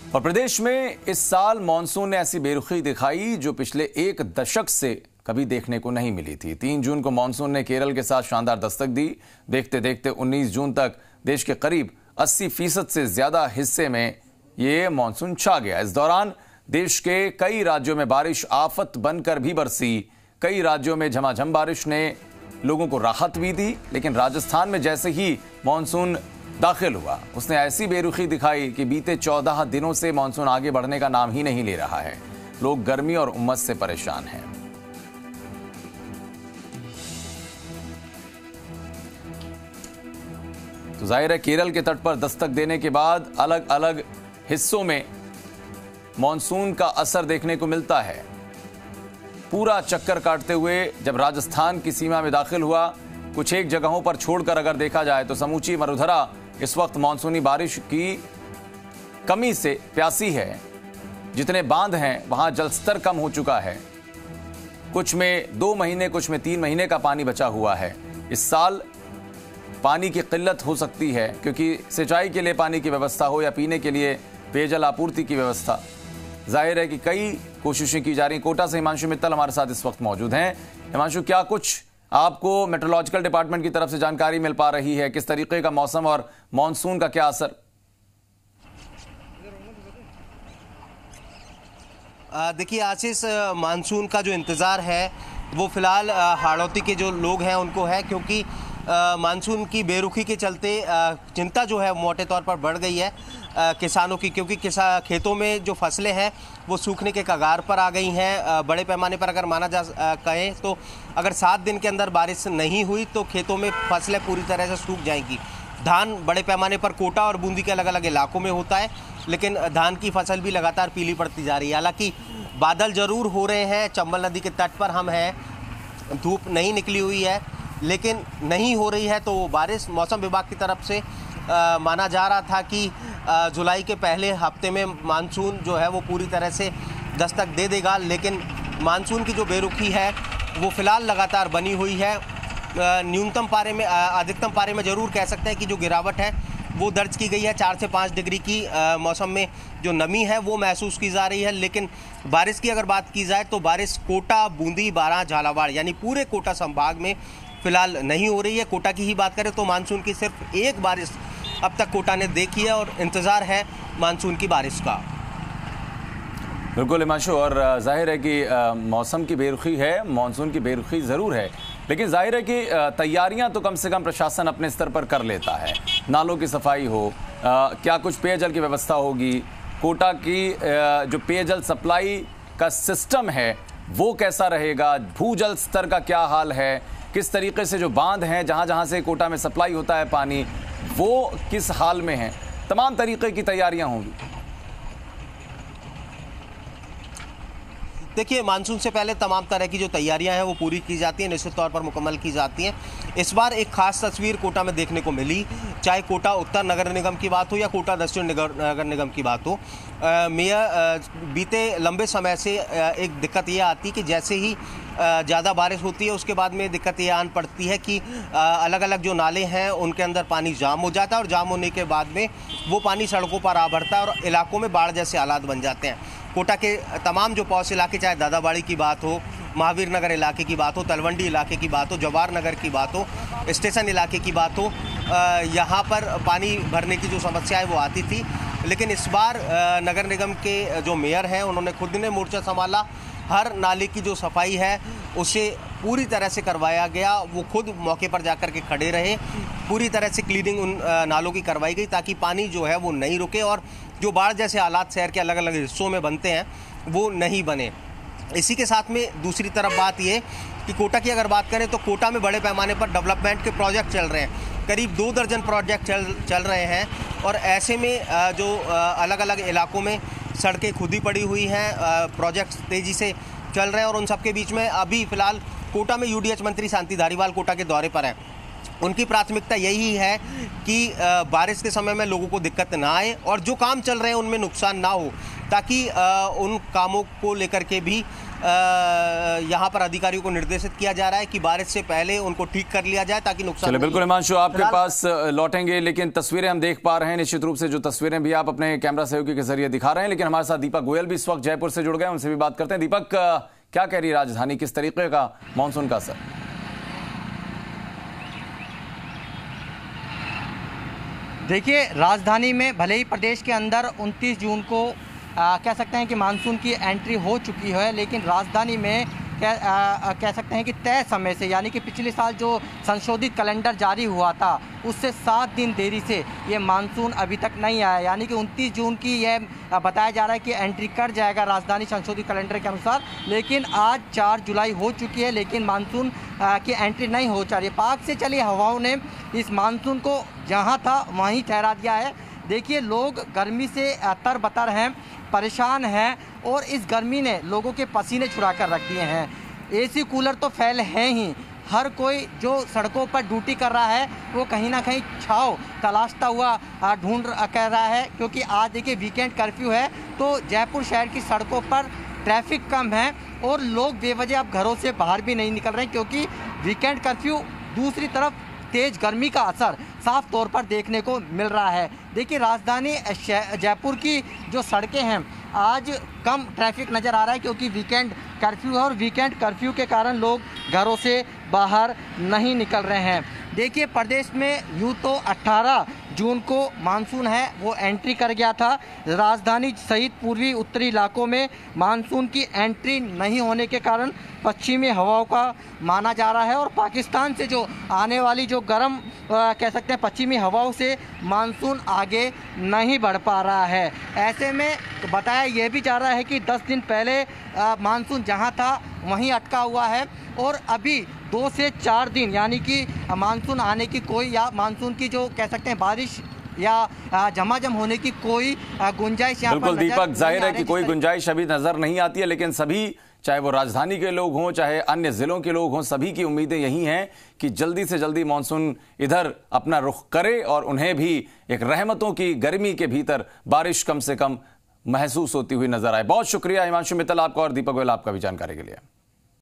और प्रदेश में इस साल मानसून ने ऐसी बेरुखी दिखाई जो पिछले एक दशक से कभी देखने को नहीं मिली थी। 3 जून को मानसून ने केरल के साथ शानदार दस्तक दी। देखते देखते 19 जून तक देश के करीब 80% से ज्यादा हिस्से में ये मानसून छा गया। इस दौरान देश के कई राज्यों में बारिश आफत बनकर भी बरसी। कई राज्यों में झमाझम बारिश ने लोगों को राहत भी दी, लेकिन राजस्थान में जैसे ही मानसून दाखिल हुआ उसने ऐसी बेरुखी दिखाई कि बीते 14 दिनों से मानसून आगे बढ़ने का नाम ही नहीं ले रहा है। लोग गर्मी और उमस से परेशान हैं। तो जाहिर है केरल के तट पर दस्तक देने के बाद अलग अलग हिस्सों में मानसून का असर देखने को मिलता है। पूरा चक्कर काटते हुए जब राजस्थान की सीमा में दाखिल हुआ, कुछ एक जगहों पर छोड़कर अगर देखा जाए तो समूची मरुधरा इस वक्त मानसूनी बारिश की कमी से प्यासी है। जितने बांध हैं वहां जलस्तर कम हो चुका है। कुछ में 2 महीने, कुछ में 3 महीने का पानी बचा हुआ है। इस साल पानी की किल्लत हो सकती है क्योंकि सिंचाई के लिए पानी की व्यवस्था हो या पीने के लिए पेयजल आपूर्ति की व्यवस्था, जाहिर है कि कई कोशिशें की जा रही। कोटा से हिमांशु मित्तल हमारे साथ इस वक्त मौजूद हैं। हिमांशु, क्या कुछ आपको मेट्रोलॉजिकल डिपार्टमेंट की तरफ से जानकारी मिल पा रही है? किस तरीके का मौसम और मॉनसून का क्या असर? देखिए आशीष, मानसून का जो इंतज़ार है वो फिलहाल हाड़ौती के जो लोग हैं उनको है, क्योंकि मानसून की बेरुखी के चलते चिंता जो है मोटे तौर पर बढ़ गई है किसानों की, क्योंकि खेतों में जो फसलें हैं वो सूखने के कगार पर आ गई हैं। बड़े पैमाने पर अगर माना जा कहें तो अगर 7 दिन के अंदर बारिश नहीं हुई तो खेतों में फसलें पूरी तरह से सूख जाएंगी। धान बड़े पैमाने पर कोटा और बूंदी के अलग अलग इलाकों में होता है, लेकिन धान की फसल भी लगातार पीली पड़ती जा रही है। हालांकि बादल ज़रूर हो रहे हैं, चंबल नदी के तट पर हम हैं, धूप नहीं निकली हुई है, लेकिन नहीं हो रही है तो बारिश मौसम विभाग की तरफ से माना जा रहा था कि जुलाई के पहले हफ्ते में मानसून जो है वो पूरी तरह से दस्तक दे देगा, लेकिन मानसून की जो बेरुखी है वो फिलहाल लगातार बनी हुई है। न्यूनतम पारे में, अधिकतम पारे में ज़रूर कह सकते हैं कि जो गिरावट है वो दर्ज की गई है। 4 से 5 डिग्री की मौसम में जो नमी है वो महसूस की जा रही है। लेकिन बारिश की अगर बात की जाए तो बारिश कोटा, बूंदी, बारां, झालावाड़ यानी पूरे कोटा संभाग में फिलहाल नहीं हो रही है। कोटा की ही बात करें तो मानसून की सिर्फ एक बारिश अब तक कोटा ने देखी है और इंतज़ार है मानसून की बारिश का। बिल्कुल हिमांशु, और जाहिर है कि मौसम की बेरुखी है, मानसून की बेरुखी ज़रूर है, लेकिन जाहिर है कि तैयारियां तो कम से कम प्रशासन अपने स्तर पर कर लेता है। नालों की सफाई हो, क्या कुछ पेयजल की व्यवस्था होगी, कोटा की जो पेयजल सप्लाई का सिस्टम है वो कैसा रहेगा, भूजल स्तर का क्या हाल है, किस तरीके से जो बांध हैं जहां से कोटा में सप्लाई होता है पानी वो किस हाल में है, तमाम तरीके की तैयारियां होंगी। देखिए, मानसून से पहले तमाम तरह की जो तैयारियां हैं वो पूरी की जाती हैं, निश्चित तौर पर मुकम्मल की जाती हैं। इस बार एक खास तस्वीर कोटा में देखने को मिली, चाहे कोटा उत्तर नगर निगम की बात हो या कोटा दक्षिण नगर निगम की बात हो। मेयर बीते लंबे समय से एक दिक्कत ये आती कि जैसे ही ज़्यादा बारिश होती है उसके बाद में दिक्कत ये आन पड़ती है कि अलग अलग जो नाले हैं उनके अंदर पानी जाम हो जाता है और जाम होने के बाद में वो पानी सड़कों पर आ बढ़ता है और इलाकों में बाढ़ जैसे हालात बन जाते हैं। कोटा के तमाम जो पौष इलाके, चाहे दादाबाड़ी की बात हो, महावीर नगर इलाके की बात हो, तलवंडी इलाके की बात हो, जवाहर नगर की बात हो, स्टेशन इलाके की बात हो, यहाँ पर पानी भरने की जो समस्या है वो आती थी। लेकिन इस बार नगर निगम के जो मेयर हैं उन्होंने खुद ने मोर्चा संभाला। हर नाले की जो सफाई है उसे पूरी तरह से करवाया गया। वो खुद मौके पर जाकर के खड़े रहे, पूरी तरह से क्लीनिंग उन नालों की करवाई गई ताकि पानी जो है वो नहीं रुके और जो बाढ़ जैसे हालात शहर के अलग अलग हिस्सों में बनते हैं वो नहीं बने। इसी के साथ में दूसरी तरफ बात ये कि कोटा की अगर बात करें तो कोटा में बड़े पैमाने पर डेवलपमेंट के प्रोजेक्ट चल रहे हैं। करीब 2 दर्जन प्रोजेक्ट चल रहे हैं और ऐसे में जो अलग अलग इलाकों में सड़कें खुदी पड़ी हुई हैं, प्रोजेक्ट्स तेज़ी से चल रहे हैं और उन सबके बीच में अभी फ़िलहाल कोटा में यूडीएच मंत्री शांति धारीवाल कोटा के दौरे पर हैं। उनकी प्राथमिकता यही है कि बारिश के समय में लोगों को दिक्कत ना आए और जो काम चल रहे हैं उनमें नुकसान ना हो, ताकि उन कामों को लेकर के भी यहाँ पर अधिकारियों को निर्देशित किया जा रहा है कि बारिश से पहले उनको ठीक कर लिया जाए ताकि नुकसान। चलिए बिल्कुल हिमांशु, आपके पास लौटेंगे, लेकिन तस्वीरें हम देख पा रहे हैं निश्चित रूप से, जो तस्वीरें भी आप अपने कैमरा सहयोगी के जरिए दिखा रहे हैं। लेकिन हमारे साथ दीपक गोयल भी इस वक्त जयपुर से जुड़ गए, उनसे भी बात करते हैं। दीपक, क्या कह रही है राजधानी, किस तरीके का मानसून का असर? देखिए, राजधानी में भले ही प्रदेश के अंदर 29 जून को कह सकते हैं कि मानसून की एंट्री हो चुकी है, लेकिन राजधानी में कह सकते हैं कि तय समय से, यानी कि पिछले साल जो संशोधित कैलेंडर जारी हुआ था उससे 7 दिन देरी से ये मानसून अभी तक नहीं आया। यानी कि 29 जून की यह बताया जा रहा है कि एंट्री कर जाएगा राजधानी संशोधित कैलेंडर के अनुसार, लेकिन आज 4 जुलाई हो चुकी है, लेकिन मानसून की एंट्री नहीं हो चल रही। पाक से चली हवाओं ने इस मानसून को जहाँ था वहीं ठहरा दिया है। देखिए, लोग गर्मी से तरबतर हैं, परेशान हैं, और इस गर्मी ने लोगों के पसीने छुड़ा कर रख दिए हैं। एसी कूलर तो फैल हैं ही, हर कोई जो सड़कों पर ड्यूटी कर रहा है वो कहीं ना कहीं छांव तलाशता हुआ ढूंढ कर रहा है, क्योंकि आज देखिए वीकेंड कर्फ्यू है, तो जयपुर शहर की सड़कों पर ट्रैफिक कम है और लोग बेवजह अब घरों से बाहर भी नहीं निकल रहे हैं, क्योंकि वीकेंड कर्फ्यू। दूसरी तरफ तेज गर्मी का असर साफ तौर पर देखने को मिल रहा है। देखिए, राजधानी जयपुर की जो सड़कें हैं आज कम ट्रैफिक नज़र आ रहा है, क्योंकि वीकेंड कर्फ्यू है और वीकेंड कर्फ्यू के कारण लोग घरों से बाहर नहीं निकल रहे हैं। देखिए, प्रदेश में यूँ तो 18 जून को मानसून है वो एंट्री कर गया था। राजधानी सहित पूर्वी उत्तरी इलाकों में मानसून की एंट्री नहीं होने के कारण पश्चिमी हवाओं का माना जा रहा है, और पाकिस्तान से जो आने वाली जो गर्म कह सकते हैं पश्चिमी हवाओं से मानसून आगे नहीं बढ़ पा रहा है। ऐसे में बताया यह भी जा रहा है कि 10 दिन पहले मानसून जहां था वहीं अटका हुआ है, और अभी 2 से 4 दिन यानी कि मानसून आने की कोई, या मानसून की जो कह सकते हैं बारिश या झमाझम होने की कोई गुंजाइश यहाँ पर बिल्कुल दीपक, जाहिर है कि कोई गुंजाइश अभी नजर नहीं आती है, लेकिन सभी, चाहे वो राजधानी के लोग हों चाहे अन्य जिलों के लोग हों, सभी की उम्मीदें यही हैं कि जल्दी से जल्दी मानसून इधर अपना रुख करे और उन्हें भी एक रहमतों की गर्मी के भीतर बारिश कम से कम महसूस होती हुई नजर आए। बहुत शुक्रिया हिमांशु मित्तल आपका और दीपक गोयल आपका भी जानकारी के लिए।